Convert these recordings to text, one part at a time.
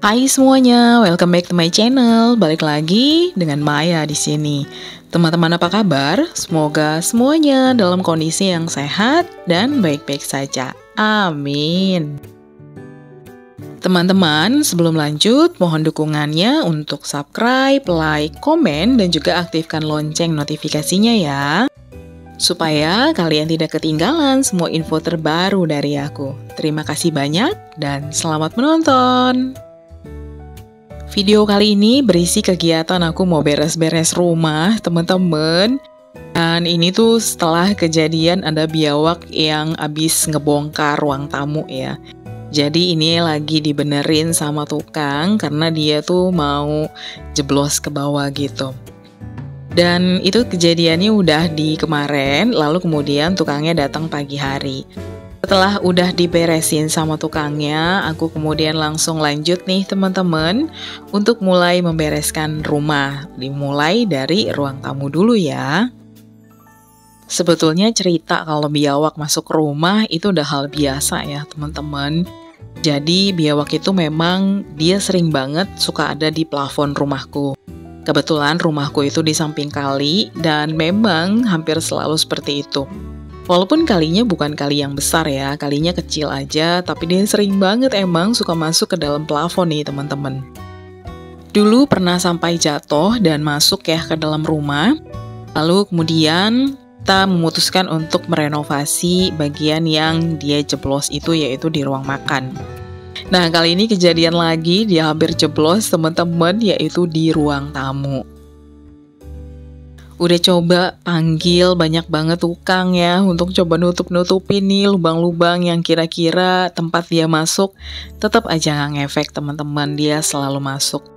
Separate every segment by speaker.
Speaker 1: Hai semuanya, welcome back to my channel. Balik lagi dengan Maya di sini. Teman-teman apa kabar? Semoga semuanya dalam kondisi yang sehat dan baik-baik saja. Amin. Teman-teman, sebelum lanjut, mohon dukungannya untuk subscribe, like, komen, dan juga aktifkan lonceng notifikasinya ya. Supaya kalian tidak ketinggalan semua info terbaru dari aku. Terima kasih banyak dan selamat menonton. Video kali ini berisi kegiatan aku mau beres-beres rumah, teman-teman. Dan ini tuh setelah kejadian ada biawak yang abis ngebongkar ruang tamu ya. Jadi ini lagi dibenerin sama tukang karena dia tuh mau jeblos ke bawah gitu. Dan itu kejadiannya udah di kemarin, lalu kemudian tukangnya datang pagi hari. Setelah udah diberesin sama tukangnya, aku kemudian langsung lanjut nih teman-teman untuk mulai membereskan rumah. Dimulai dari ruang tamu dulu ya. Sebetulnya cerita kalau biawak masuk rumah itu udah hal biasa ya teman-teman. Jadi biawak itu memang dia sering banget suka ada di plafon rumahku. Kebetulan rumahku itu di samping kali dan memang hampir selalu seperti itu. Walaupun kalinya bukan kali yang besar ya, kalinya kecil aja, tapi dia sering banget emang suka masuk ke dalam plafon nih teman-teman. Dulu pernah sampai jatuh dan masuk ya ke dalam rumah, lalu kemudian kita memutuskan untuk merenovasi bagian yang dia jeblos itu yaitu di ruang makan. Nah kali ini kejadian lagi, dia hampir jeblos teman-teman yaitu di ruang tamu. Udah coba panggil banyak banget tukang ya untuk coba nutup-nutupin nih lubang-lubang yang kira-kira tempat dia masuk. Tetap aja nggak ngefek teman-teman, dia selalu masuk.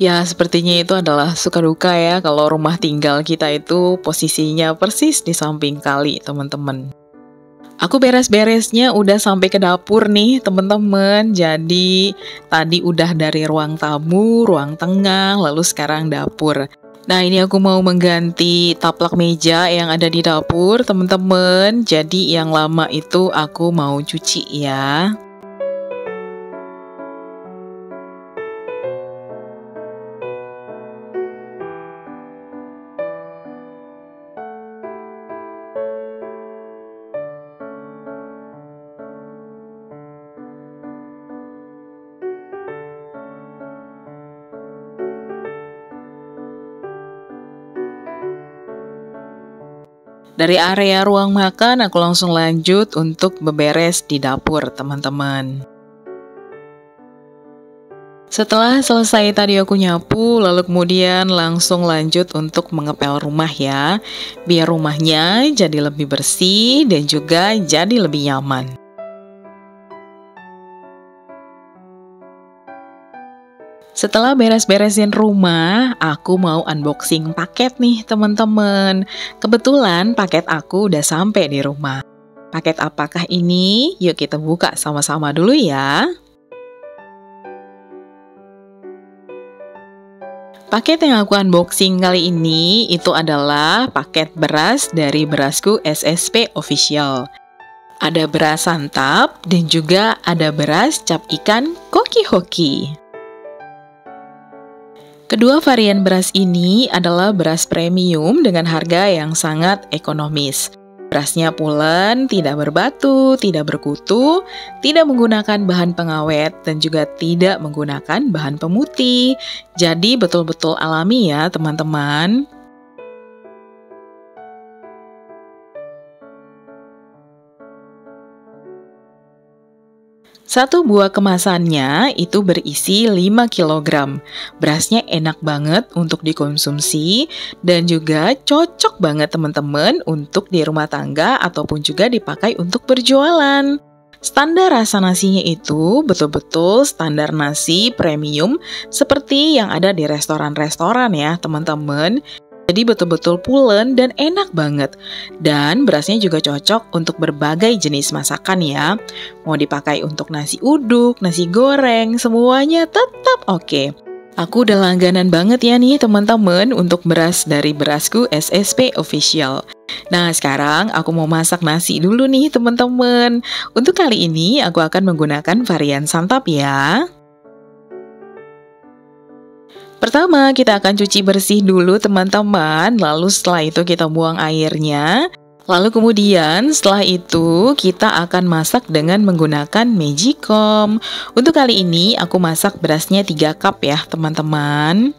Speaker 1: Ya sepertinya itu adalah suka duka ya kalau rumah tinggal kita itu posisinya persis di samping kali teman-teman. Aku beres-beresnya udah sampai ke dapur nih teman-teman. Jadi tadi udah dari ruang tamu, ruang tengah, lalu sekarang dapur. Nah ini aku mau mengganti taplak meja yang ada di dapur teman-teman. Jadi yang lama itu aku mau cuci ya. Dari area ruang makan, aku langsung lanjut untuk beberes di dapur, teman-teman. Setelah selesai tadi aku nyapu, lalu kemudian langsung lanjut untuk mengepel rumah ya. Biar rumahnya jadi lebih bersih dan juga jadi lebih nyaman. Setelah beres-beresin rumah, aku mau unboxing paket nih teman-teman. Kebetulan paket aku udah sampai di rumah. Paket apakah ini? Yuk kita buka sama-sama dulu ya. Paket yang aku unboxing kali ini itu adalah paket beras dari Berasku SSP Official. Ada beras santap dan juga ada beras cap ikan Koki Hoki. Kedua varian beras ini adalah beras premium dengan harga yang sangat ekonomis. Berasnya pulen, tidak berbatu, tidak berkutu, tidak menggunakan bahan pengawet, dan juga tidak menggunakan bahan pemutih. Jadi betul-betul alami ya teman-teman. Satu buah kemasannya itu berisi 5 kg. Berasnya enak banget untuk dikonsumsi dan juga cocok banget teman-teman untuk di rumah tangga ataupun juga dipakai untuk berjualan. Standar rasa nasinya itu betul-betul standar nasi premium seperti yang ada di restoran-restoran ya teman-teman. Jadi betul-betul pulen dan enak banget. Dan berasnya juga cocok untuk berbagai jenis masakan ya. Mau dipakai untuk nasi uduk, nasi goreng, semuanya tetap oke. Aku udah langganan banget ya nih teman-teman untuk beras dari Berasku SSP Official. Nah sekarang aku mau masak nasi dulu nih teman-teman. Untuk kali ini aku akan menggunakan varian santap ya. Pertama, kita akan cuci bersih dulu teman-teman, lalu setelah itu kita buang airnya. Lalu kemudian setelah itu kita akan masak dengan menggunakan Magicom. Untuk kali ini aku masak berasnya 3 cup ya teman-teman.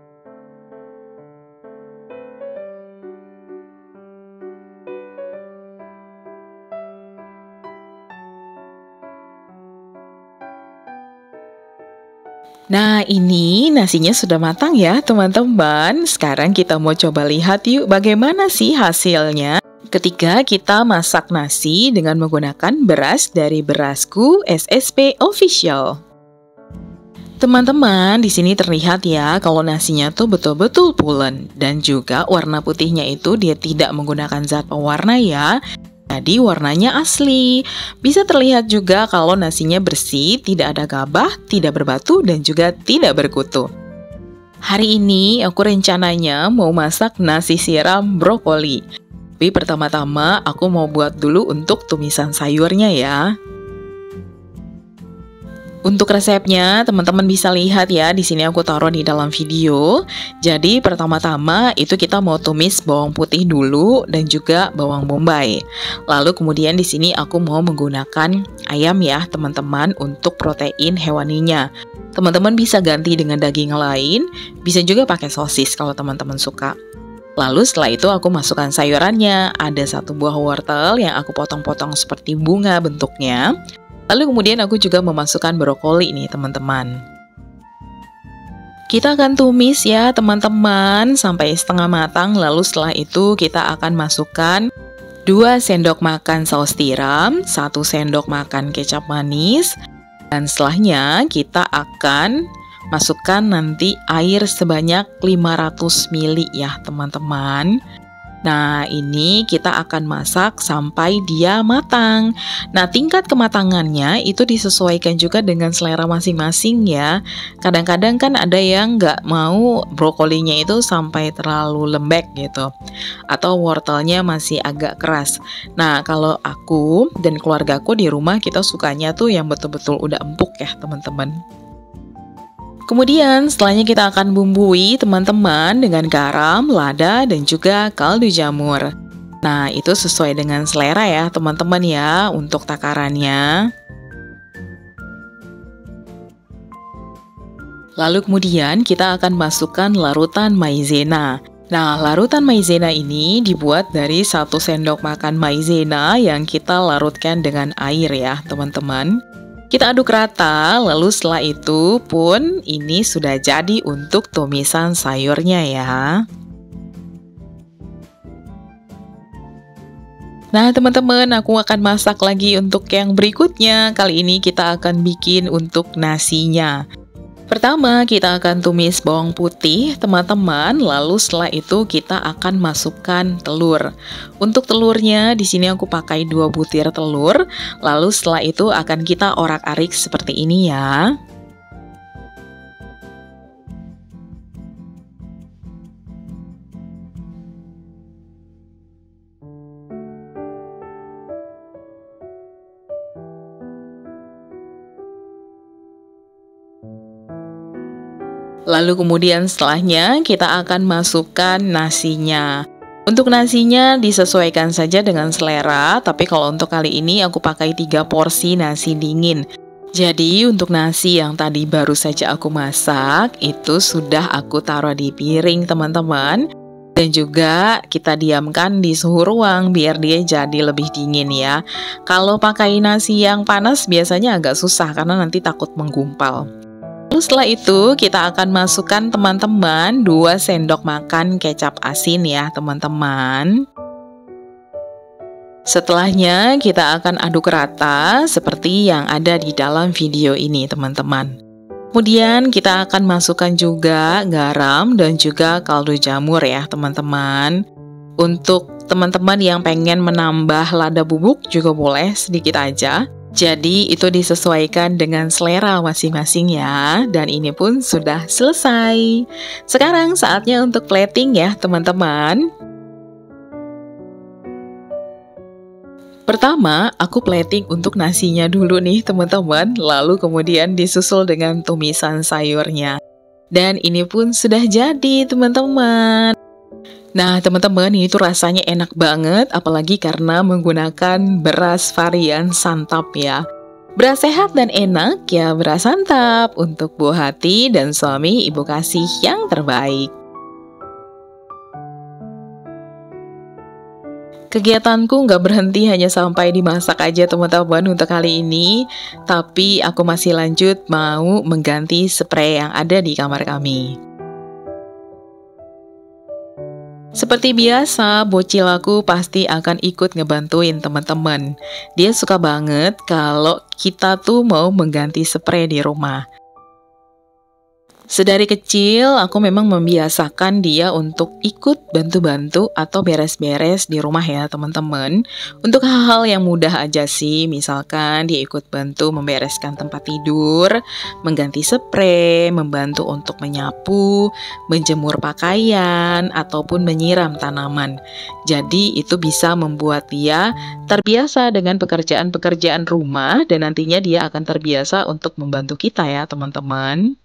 Speaker 1: Nah, ini nasinya sudah matang ya, teman-teman. Sekarang kita mau coba lihat yuk bagaimana sih hasilnya ketika kita masak nasi dengan menggunakan beras dari Berasku SSP Official. Teman-teman, di sini terlihat ya kalau nasinya tuh betul-betul pulen dan juga warna putihnya itu dia tidak menggunakan zat pewarna ya. Jadi warnanya asli. Bisa terlihat juga kalau nasinya bersih, tidak ada gabah, tidak berbatu, dan juga tidak berkutu. Hari ini aku rencananya mau masak nasi siram brokoli. Tapi pertama-tama aku mau buat dulu untuk tumisan sayurnya ya. Untuk resepnya, teman-teman bisa lihat ya, di sini aku taruh di dalam video. Jadi pertama-tama itu kita mau tumis bawang putih dulu dan juga bawang bombay. Lalu kemudian di sini aku mau menggunakan ayam ya, teman-teman, untuk protein hewaninya. Teman-teman bisa ganti dengan daging lain, bisa juga pakai sosis kalau teman-teman suka. Lalu setelah itu aku masukkan sayurannya. Ada 1 buah wortel yang aku potong-potong seperti bunga bentuknya. Lalu kemudian aku juga memasukkan brokoli nih teman-teman. Kita akan tumis ya teman-teman sampai setengah matang. Lalu setelah itu kita akan masukkan 2 sendok makan saus tiram, 1 sendok makan kecap manis. Dan setelahnya kita akan masukkan nanti air sebanyak 500 ml ya teman-teman. Nah, ini kita akan masak sampai dia matang. Nah, tingkat kematangannya itu disesuaikan juga dengan selera masing-masing ya. Kadang-kadang kan ada yang nggak mau brokolinya itu sampai terlalu lembek gitu. Atau wortelnya masih agak keras. Nah, kalau aku dan keluargaku di rumah kita sukanya tuh yang betul-betul udah empuk ya teman-teman. Kemudian setelahnya kita akan bumbui teman-teman dengan garam, lada, dan juga kaldu jamur. Nah, itu sesuai dengan selera ya teman-teman ya untuk takarannya. Lalu kemudian kita akan masukkan larutan maizena. Nah, larutan maizena ini dibuat dari 1 sendok makan maizena yang kita larutkan dengan air ya teman-teman. Kita aduk rata, lalu setelah itu pun ini sudah jadi untuk tumisan sayurnya ya. Nah teman-teman, aku akan masak lagi untuk yang berikutnya. Kali ini kita akan bikin untuk nasinya. Pertama, kita akan tumis bawang putih, teman-teman. Lalu setelah itu kita akan masukkan telur. Untuk telurnya, di sini aku pakai 2 butir telur. Lalu setelah itu akan kita orak-arik seperti ini ya. Lalu kemudian setelahnya kita akan masukkan nasinya. Untuk nasinya disesuaikan saja dengan selera, tapi kalau untuk kali ini aku pakai 3 porsi nasi dingin. Jadi untuk nasi yang tadi baru saja aku masak, itu sudah aku taruh di piring teman-teman. Dan juga kita diamkan di suhu ruang biar dia jadi lebih dingin ya. Kalau pakai nasi yang panas biasanya agak susah karena nanti takut menggumpal. Lalu setelah itu kita akan masukkan teman-teman 2 sendok makan kecap asin ya teman-teman. Setelahnya kita akan aduk rata seperti yang ada di dalam video ini teman-teman. Kemudian kita akan masukkan juga garam dan juga kaldu jamur ya teman-teman. Untuk teman-teman yang pengen menambah lada bubuk juga boleh sedikit aja. Jadi itu disesuaikan dengan selera masing-masing ya. Dan ini pun sudah selesai. Sekarang saatnya untuk plating ya teman-teman. Pertama, aku plating untuk nasinya dulu nih teman-teman. Lalu kemudian disusul dengan tumisan sayurnya. Dan ini pun sudah jadi, teman-teman. Nah, teman-teman, ini tuh rasanya enak banget, apalagi karena menggunakan beras varian santap ya. Beras sehat dan enak ya, beras santap untuk buah hati dan suami ibu kasih yang terbaik. Kegiatanku nggak berhenti hanya sampai dimasak aja teman-teman untuk kali ini, tapi aku masih lanjut mau mengganti spray yang ada di kamar kami. Seperti biasa, bocil aku pasti akan ikut ngebantuin teman-teman. Dia suka banget kalau kita tuh mau mengganti spray di rumah. Sedari kecil, aku memang membiasakan dia untuk ikut bantu-bantu atau beres-beres di rumah ya teman-teman. Untuk hal-hal yang mudah aja sih, misalkan dia ikut bantu membereskan tempat tidur, mengganti spray, membantu untuk menyapu, menjemur pakaian, ataupun menyiram tanaman. Jadi itu bisa membuat dia terbiasa dengan pekerjaan-pekerjaan rumah dan nantinya dia akan terbiasa untuk membantu kita ya teman-teman.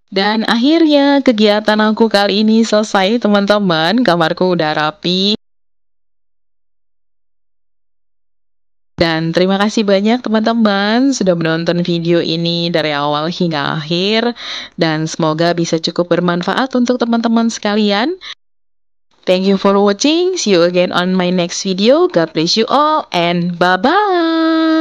Speaker 1: Dan akhirnya kegiatan aku kali ini selesai teman-teman, kamarku udah rapi. Dan terima kasih banyak teman-teman sudah menonton video ini dari awal hingga akhir. Dan semoga bisa cukup bermanfaat untuk teman-teman sekalian. Thank you for watching, see you again on my next video. God bless you all and bye-bye.